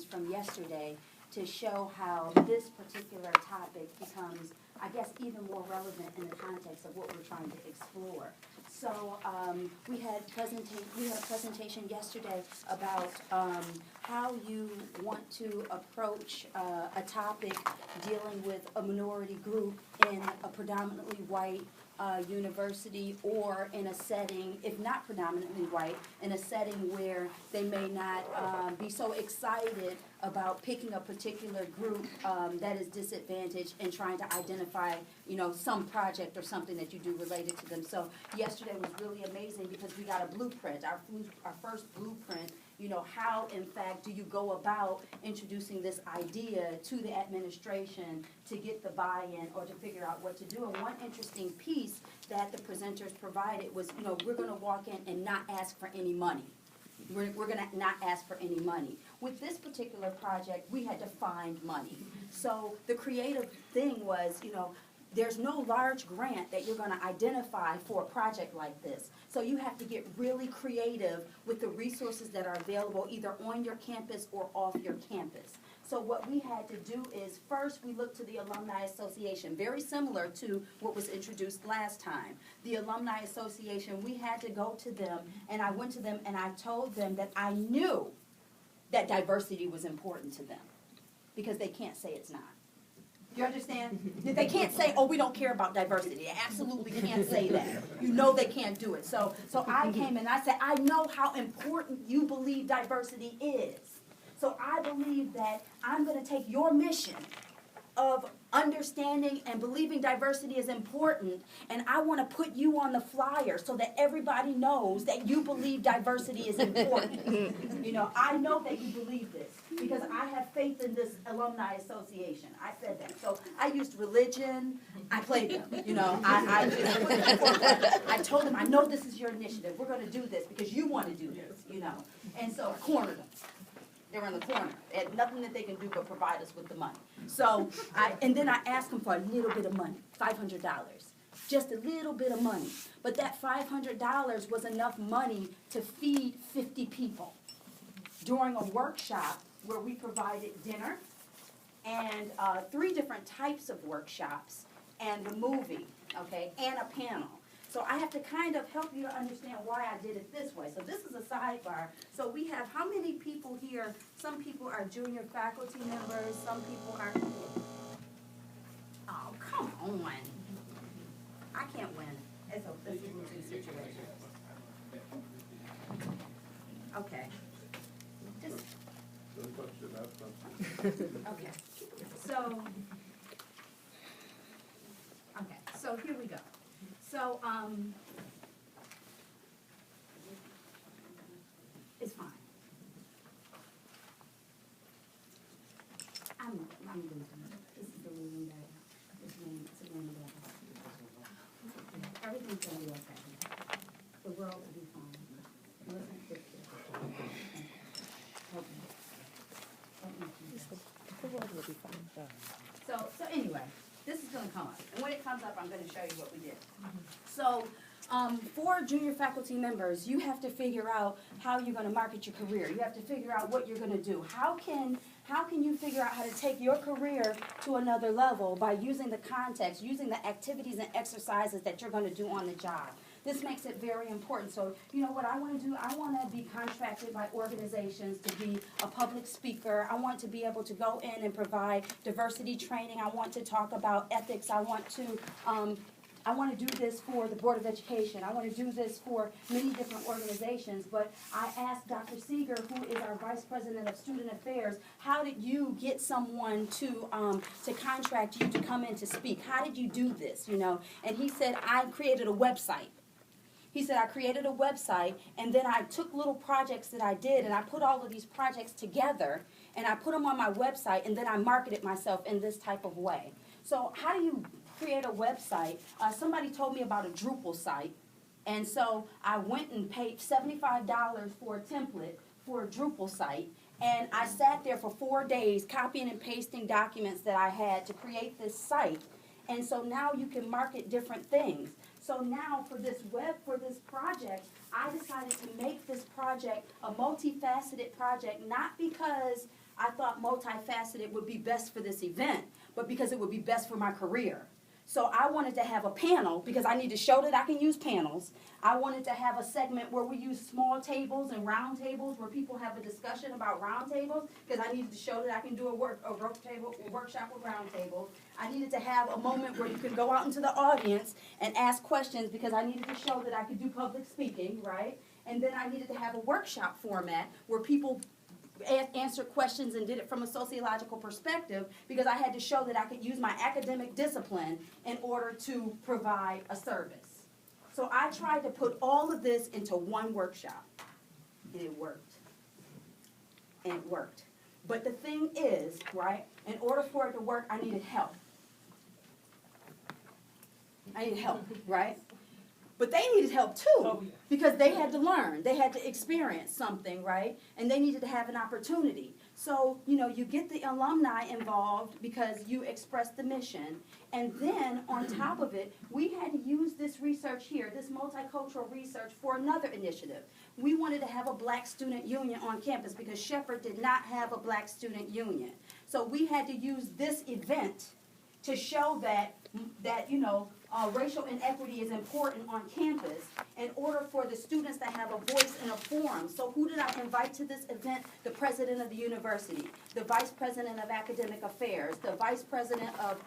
from yesterday to show how this particular topic becomes, I guess, even more relevant in the context of what we're trying to explore. So we had a presentation yesterday about how you want to approach a topic dealing with a minority group in a predominantly white university, or in a setting, if not predominantly white, in a setting where they may not be so excited about picking a particular group that is disadvantaged and trying to identify, some project or something that you do related to them. So yesterday was really amazing because we got a blueprint, our first blueprint. How, in fact, do you go about introducing this idea to the administration to get the buy-in or to figure out what to do? And one interesting piece that the presenters provided was, we're going to walk in and not ask for any money. We're going to not ask for any money. With this particular project, we had to find money. So the creative thing was, there's no large grant that you're going to identify for a project like this. So you have to get really creative with the resources that are available either on your campus or off your campus. So what we had to do is first we looked to the Alumni Association, very similar to what was introduced last time. The Alumni Association, we had to go to them, and I went to them and I told them that I knew that diversity was important to them because they can't say it's not. You understand? They can't say, oh, we don't care about diversity. They absolutely can't say that. They can't do it. So I came and I said, I know how important you believe diversity is. So I believe that I'm going to take your mission of understanding and believing diversity is important, and I want to put you on the flyer so that everybody knows that you believe diversity is important. I know that you believe this because I have faith in this Alumni Association. I said that. So I used religion. I played them. I told them, I know this is your initiative. We're going to do this because you want to do this, And so I cornered them. They were in the corner. They had nothing that they can do but provide us with the money. So, and then I asked them for a little bit of money, $500. Just a little bit of money. But that $500 was enough money to feed 50 people during a workshop where we provided dinner and 3 different types of workshops and the movie, okay, and a panel. So I have to kind of help you to understand why I did it this way. So this is a sidebar. So we have how many people here? Some people are junior faculty members. Some people are... Oh, come on. I can't win. It's a losing situation. Okay. Just... Okay. So here we go. So, it's fine. I'm going to, this is the room that, it's a room that, everything's going to be okay. The world will be fine. Listen, the world will be fine. So anyway. This is going to come up. And when it comes up, I'm going to show you what we did. So for junior faculty members, you have to figure out how you're going to market your career. You have to figure out what you're going to do. How can you figure out how to take your career to another level by using the context, using the activities and exercises that you're going to do on the job? This makes it very important. So, what I want to do, I want to be contracted by organizations to be a public speaker. I want to be able to go in and provide diversity training. I want to talk about ethics. I want to do this for the Board of Education. I want to do this for many different organizations. But I asked Dr. Seeger, who is our Vice President of Student Affairs, how did you get someone to contract you to come in to speak? How did you do this, And he said, I created a website. He said, I created a website, and then I took little projects that I did, and I put all of these projects together, and I put them on my website, and then I marketed myself in this type of way. So how do you create a website? Somebody told me about a Drupal site, and so I went and paid $75 for a template for a Drupal site, and I sat there for 4 days copying and pasting documents that I had to create this site. And so now you can market different things. So now for this project, I decided to make this project a multifaceted project, not because I thought multifaceted would be best for this event, but because it would be best for my career. So I wanted to have a panel, because I need to show that I can use panels. I wanted to have a segment where we use small tables and round tables, where people have a discussion about round tables, because I needed to show that I can do a workshop with round tables. I needed to have a moment where you could go out into the audience and ask questions, because I needed to show that I could do public speaking, right? And then I needed to have a workshop format where people answered questions and did it from a sociological perspective, because I had to show that I could use my academic discipline in order to provide a service. So I tried to put all of this into one workshop, and it worked. And it worked. But the thing is, right, in order for it to work, I needed help. I needed help, right? But they needed help too, because they had to learn, they had to experience something, right? And they needed to have an opportunity. So, you know, you get the alumni involved because you express the mission. And then on top of it, we had to use this research here, this multicultural research, for another initiative. We wanted to have a black student union on campus because Shepherd did not have a black student union. So we had to use this event to show that you know, racial inequity is important on campus in order for the students to have a voice in a forum. So who did I invite to this event? The president of the university, the vice president of academic affairs, the vice president of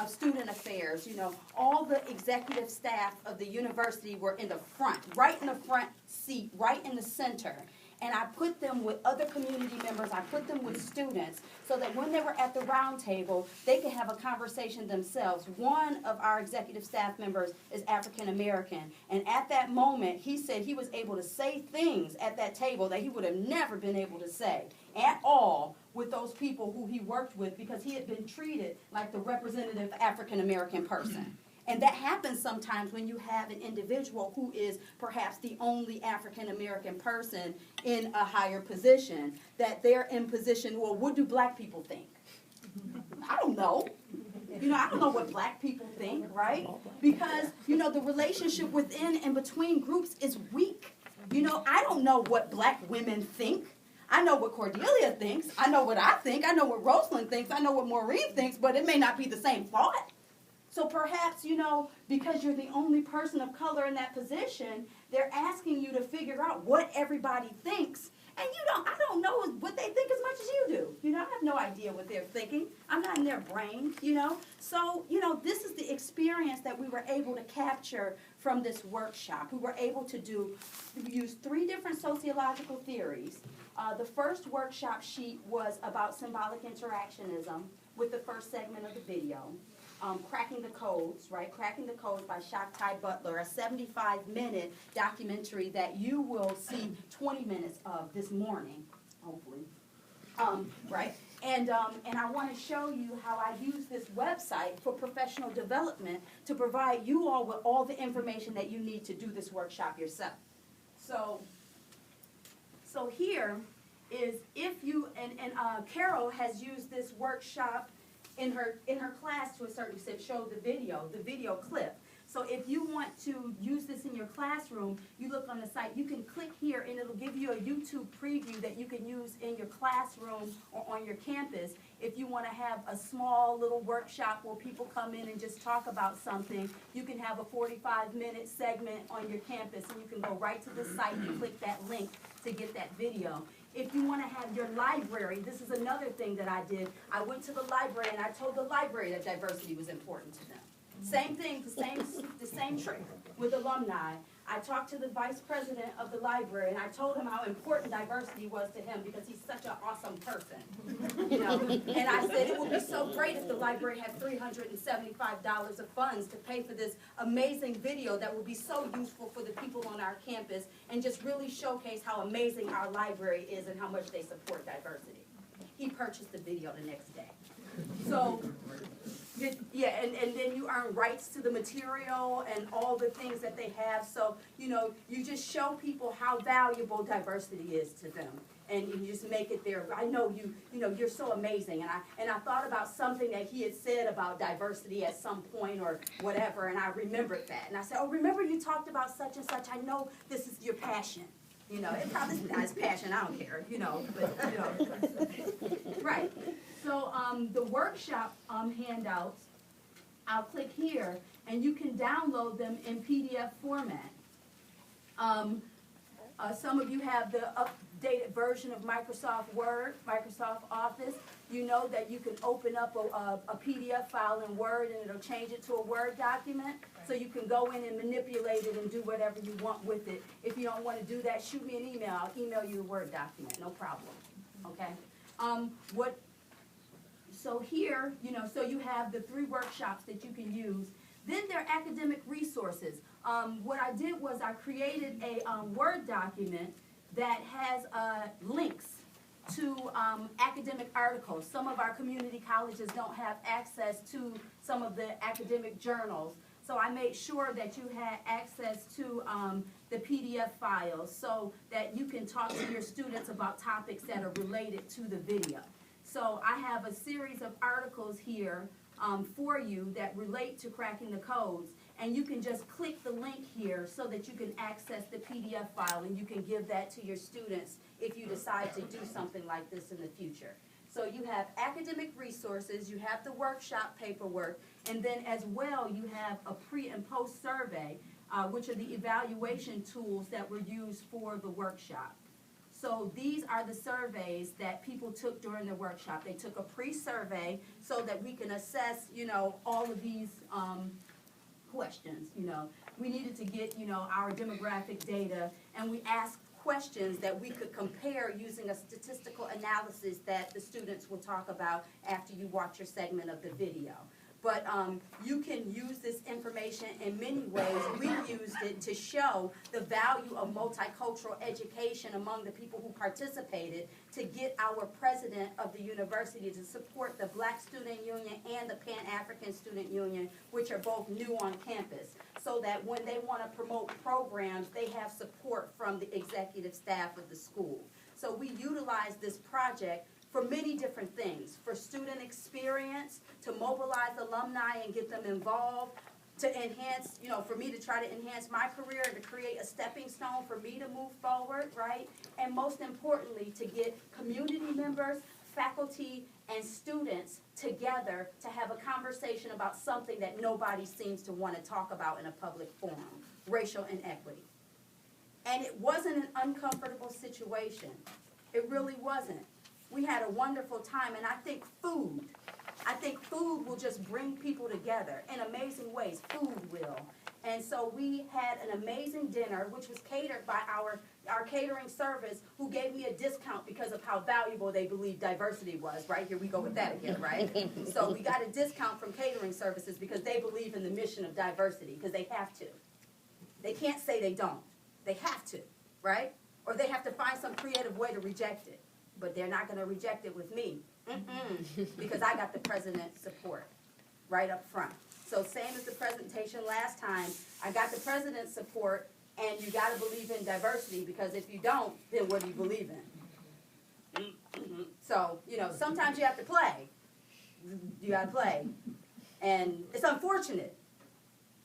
student affairs, you know, all the executive staff of the university were in the front, right in the front seat, right in the center. And I put them with other community members, I put them with students, so that when they were at the round table, they could have a conversation themselves. One of our executive staff members is African American, and at that moment, he said he was able to say things at that table that he would have never been able to say at all with those people who he worked with, because he had been treated like the representative African American person. And that happens sometimes when you have an individual who is perhaps the only African-American person in a higher position, that they're in position, well, what do black people think? I don't know. You know, I don't know what black people think, right? Because, you know, the relationship within and between groups is weak. You know, I don't know what black women think. I know what Cordelia thinks. I know what I think. I know what Rosalind thinks. I know what Maureen thinks, but it may not be the same thought. So perhaps, you know, because you're the only person of color in that position, they're asking you to figure out what everybody thinks. And I don't know what they think as much as you do. You know, I have no idea what they're thinking. I'm not in their brain, you know. So, you know, this is the experience that we were able to capture from this workshop. We were able to use 3 different sociological theories. The first workshop sheet was about symbolic interactionism with the first segment of the video. Cracking the Codes, right? Cracking the Codes by Shakti Butler, a 75-minute documentary that you will see 20 minutes of this morning, hopefully, right? And I want to show you how I use this website for professional development to provide you all with all the information that you need to do this workshop yourself. So here is, if you, and Carol has used this workshop in her class to a certain extent, showed the video clip. So if you want to use this in your classroom, you look on the site, you can click here and it'll give you a YouTube preview that you can use in your classroom or on your campus. If you want to have a small little workshop where people come in and just talk about something, you can have a 45-minute segment on your campus, and you can go right to the site and click that link to get that video. If you want to have your library, this is another thing that I did. I went to the library and I told the library that diversity was important to them. Same thing, the same trick with alumni. I talked to the vice president of the library and I told him how important diversity was to him because he's such an awesome person. You know? And I said it would be so great if the library had $375 of funds to pay for this amazing video that would be so useful for the people on our campus and just really showcase how amazing our library is and how much they support diversity. He purchased the video the next day. So, yeah, and then you earn rights to the material and all the things that they have. So, you know, you just show people how valuable diversity is to them. And you just make it there. I know you're so amazing. And I thought about something that he had said about diversity at some point or whatever, and I remembered that. And I said, oh, remember you talked about such and such. I know this is your passion. You know, it probably is not his passion, I don't care, you know, but, you know. Right. So the workshop handouts, I'll click here, and you can download them in PDF format. Some of you have the updated version of Microsoft Word, Microsoft Office. You know that you can open up a PDF file in Word and it'll change it to a Word document. So you can go in and manipulate it and do whatever you want with it. If you don't want to do that, shoot me an email. I'll email you a Word document, no problem. Okay? So here, you know, so you have the 3 workshops that you can use. Then there are academic resources. What I did was I created a Word document that has links to academic articles. Some of our community colleges don't have access to some of the academic journals. So I made sure that you had access to the PDF files so that you can talk to your students about topics that are related to the video. So I have a series of articles here for you that relate to cracking the codes, and you can just click the link here so that you can access the PDF file and you can give that to your students if you decide to do something like this in the future. So you have academic resources, you have the workshop paperwork, and then as well you have a pre and post survey, which are the evaluation tools that were used for the workshop. So these are the surveys that people took during the workshop. They took a pre-survey so that we can assess, you know, all of these questions, you know. We needed to get, you know, our demographic data, and we asked questions that we could compare using a statistical analysis that the students will talk about after you watch your segment of the video. But you can use this information in many ways. We used it to show the value of multicultural education among the people who participated to get our president of the university to support the Black Student Union and the Pan-African Student Union, which are both new on campus, so that when they want to promote programs, they have support from the executive staff of the school. So we utilized this project for many different things, for student experience, to mobilize alumni and get them involved, to enhance, you know, for me to try to enhance my career and to create a stepping stone for me to move forward, right? And most importantly, to get community members, faculty, and students together to have a conversation about something that nobody seems to want to talk about in a public forum, racial inequity. And it wasn't an uncomfortable situation. It really wasn't. We had a wonderful time, and I think food will just bring people together in amazing ways. Food will. And so we had an amazing dinner, which was catered by our catering service, who gave me a discount because of how valuable they believe diversity was. Right? Here we go with that again, right? So we got a discount from catering services because they believe in the mission of diversity, because they have to. They can't say they don't. They have to, right? Or they have to find some creative way to reject it. But they're not going to reject it with me, because I got the president's support right up front. So same as the presentation last time, I got the president's support, and you got to believe in diversity, because if you don't, then what do you believe in? So, you know, sometimes you have to play. You got to play. And it's unfortunate,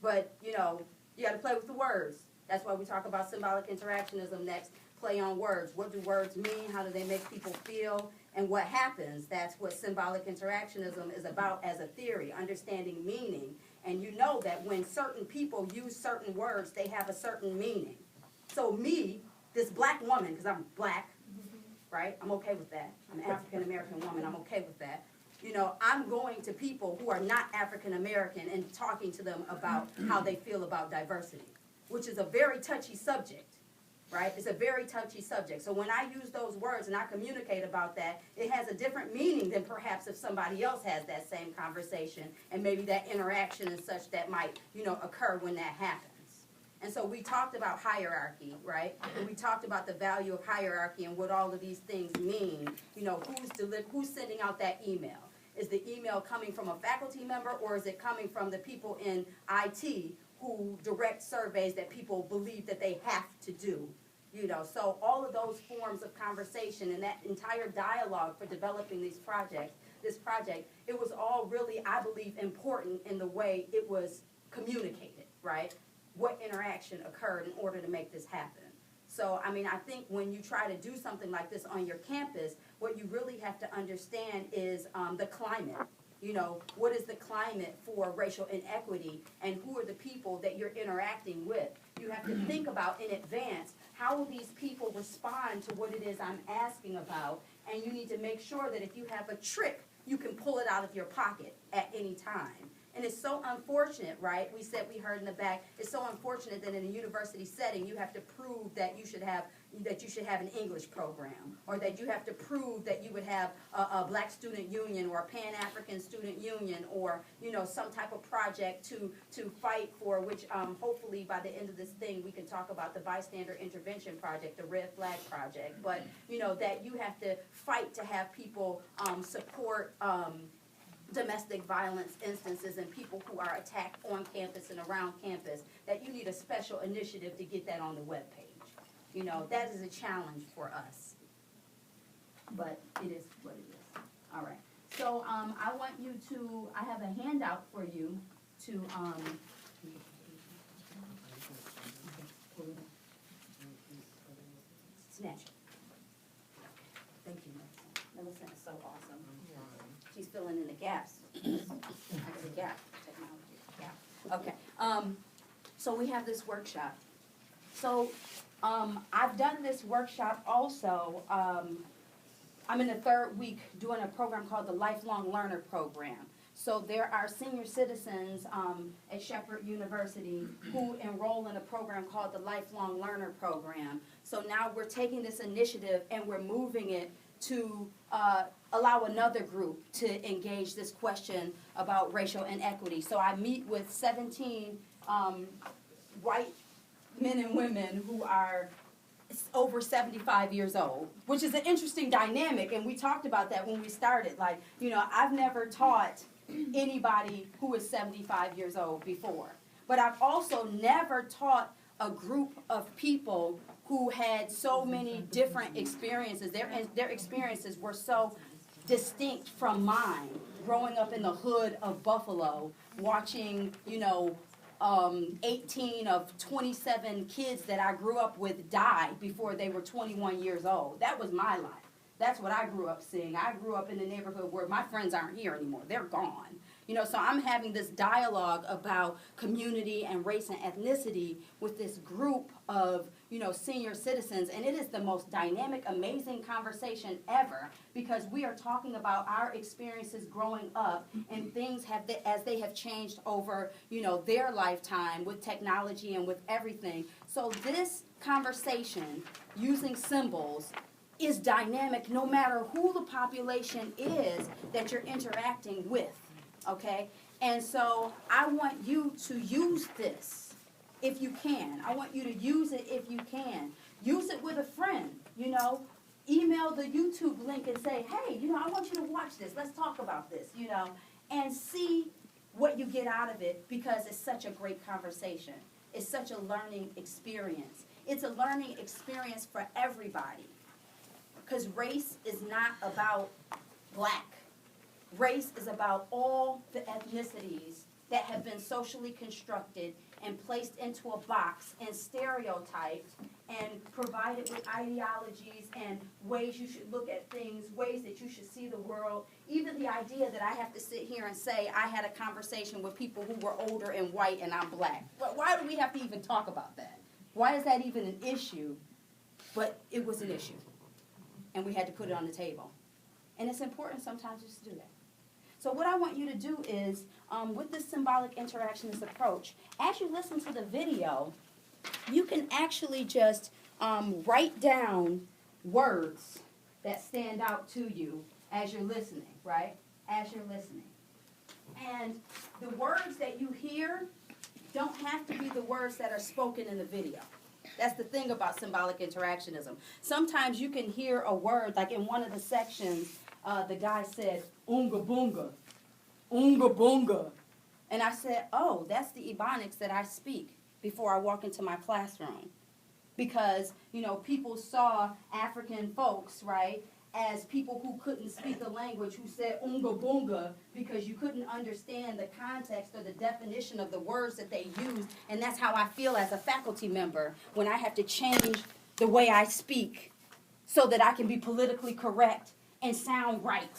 but, you know, you got to play with the words. That's why we talk about symbolic interactionism next. Play on words. What do words mean? How do they make people feel? And what happens? That's what symbolic interactionism is about as a theory, understanding meaning. And you know that when certain people use certain words, they have a certain meaning. So me, this black woman, because I'm black, right? I'm okay with that. I'm an African-American woman. I'm okay with that. You know, I'm going to people who are not African-American and talking to them about how they feel about diversity, which is a very touchy subject. Right? It's a very touchy subject. So when I use those words and I communicate about that, it has a different meaning than perhaps if somebody else has that same conversation, and maybe that interaction and such that might, you know, occur when that happens. And so we talked about hierarchy, right? And we talked about the value of hierarchy and what all of these things mean. You know, who's sending out that email? Is the email coming from a faculty member, or is it coming from the people in IT who direct surveys that people believe that they have to do? You know, so all of those forms of conversation and that entire dialogue for developing this project, it was all really, I believe, important in the way it was communicated, right? What interaction occurred in order to make this happen. So, I mean, I think when you try to do something like this on your campus, what you really have to understand is the climate. You know, what is the climate for racial inequity, and who are the people that you're interacting with? You have to think about in advance, how will these people respond to what it is I'm asking about? And you need to make sure that if you have a trick, you can pull it out of your pocket at any time. And it's so unfortunate, right? We heard in the back, it's so unfortunate that in a university setting, you have to prove that you should have an English program, or that you have to prove that you would have a black student union or a Pan-African student union, or, you know, some type of project to fight for, which hopefully by the end of this thing we can talk about the bystander intervention project, the red flag project. But, you know, that you have to fight to have people support domestic violence instances and people who are attacked on campus and around campus, that you need a special initiative to get that on the webpage. You know, that is a challenge for us. But it is what it is. All right. So I want you to, I have a handout for you to, snatch it. Thank you, Millicent. Millicent is so awesome. She's filling in the gaps. There's a gap, technology, gap. Okay. So we have this workshop. So I've done this workshop also. I'm in the third week doing a program called the Lifelong Learner Program. So there are senior citizens at Shepherd University who enroll in a program called the Lifelong Learner Program. So now we're taking this initiative and we're moving it to allow another group to engage this question about racial inequity. So I meet with 17 white men and women who are over 75 years old, which is an interesting dynamic, and we talked about that when we started. Like, you know, I've never taught anybody who is 75 years old before, but I've also never taught a group of people who had so many different experiences. Their experiences were so distinct from mine, growing up in the hood of Buffalo, watching, you know, 18 of 27 kids that I grew up with die before they were 21 years old. That was my life. That's what I grew up seeing. I grew up in the neighborhood where my friends aren't here anymore. They're gone. You know, so I'm having this dialogue about community and race and ethnicity with this group of, you know, senior citizens, and it is the most dynamic, amazing conversation ever, because we are talking about our experiences growing up and things as they have changed over, you know, their lifetime with technology and with everything. So this conversation using symbols is dynamic no matter who the population is that you're interacting with. Okay? And so I want you to use this if you can. I want you to use it if you can. Use it with a friend, you know. Email the YouTube link and say, hey, you know, I want you to watch this. Let's talk about this, you know, and see what you get out of it, because it's such a great conversation. It's such a learning experience. It's a learning experience for everybody, because race is not about black. Race is about all the ethnicities that have been socially constructed and placed into a box and stereotyped and provided with ideologies and ways you should look at things, ways that you should see the world. Even the idea that I have to sit here and say I had a conversation with people who were older and white and I'm black. Well, why do we have to even talk about that? Why is that even an issue? But it was an issue, and we had to put it on the table. And it's important sometimes just to do that. So what I want you to do is, with this symbolic interactionist approach, as you listen to the video, you can actually just write down words that stand out to you as you're listening, right? As you're listening. And the words that you hear don't have to be the words that are spoken in the video. That's the thing about symbolic interactionism. Sometimes you can hear a word, like in one of the sections, the guy said, "Unga bunga, unga bunga." And I said, oh, that's the Ebonics that I speak before I walk into my classroom. Because, you know, people saw African folks, right, as people who couldn't speak the language, who said unga bunga, because you couldn't understand the context or the definition of the words that they used. And that's how I feel as a faculty member when I have to change the way I speak so that I can be politically correct and sound right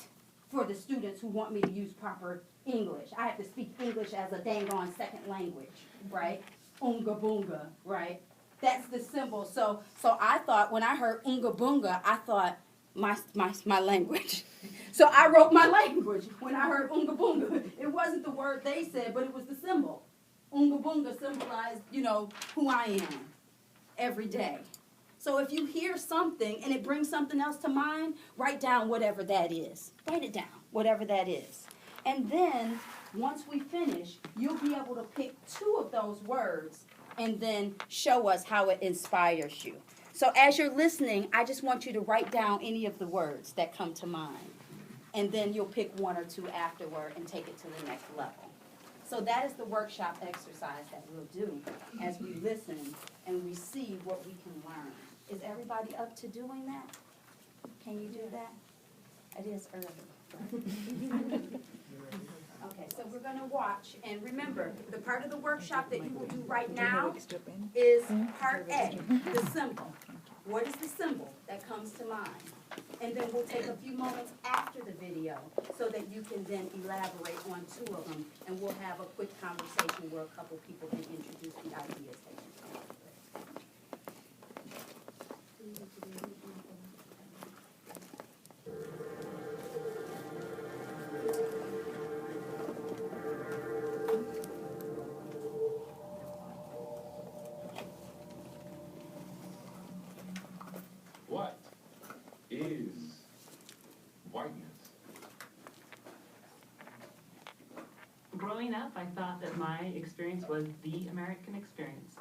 for the students who want me to use proper English. I have to speak English as a dang on second language, right? Unga boonga, right? That's the symbol. So I thought, when I heard unga boonga, I thought my language. So I wrote my language when I heard unga boonga. It wasn't the word they said, but it was the symbol. Unga boonga symbolized, who I am every day. So if you hear something and it brings something else to mind, write down whatever that is. Write it down, whatever that is. And then, once we finish, you'll be able to pick 2 of those words and then show us how it inspires you. So as you're listening, I just want you to write down any of the words that come to mind. And then you'll pick 1 or 2 afterward and take it to the next level. So that is the workshop exercise that we'll do as we listen and we see what we can learn. Is everybody up to doing that? Can you do that? It is early. Okay, so we're going to watch, and remember, the part of the workshop that you will do right now is part A, the symbol. What is the symbol that comes to mind? And then we'll take a few moments after the video so that you can then elaborate on 2 of them, and we'll have a quick conversation where a couple people can introduce the ideas that you came up with. What is whiteness? Growing up, I thought that my experience was the American experience.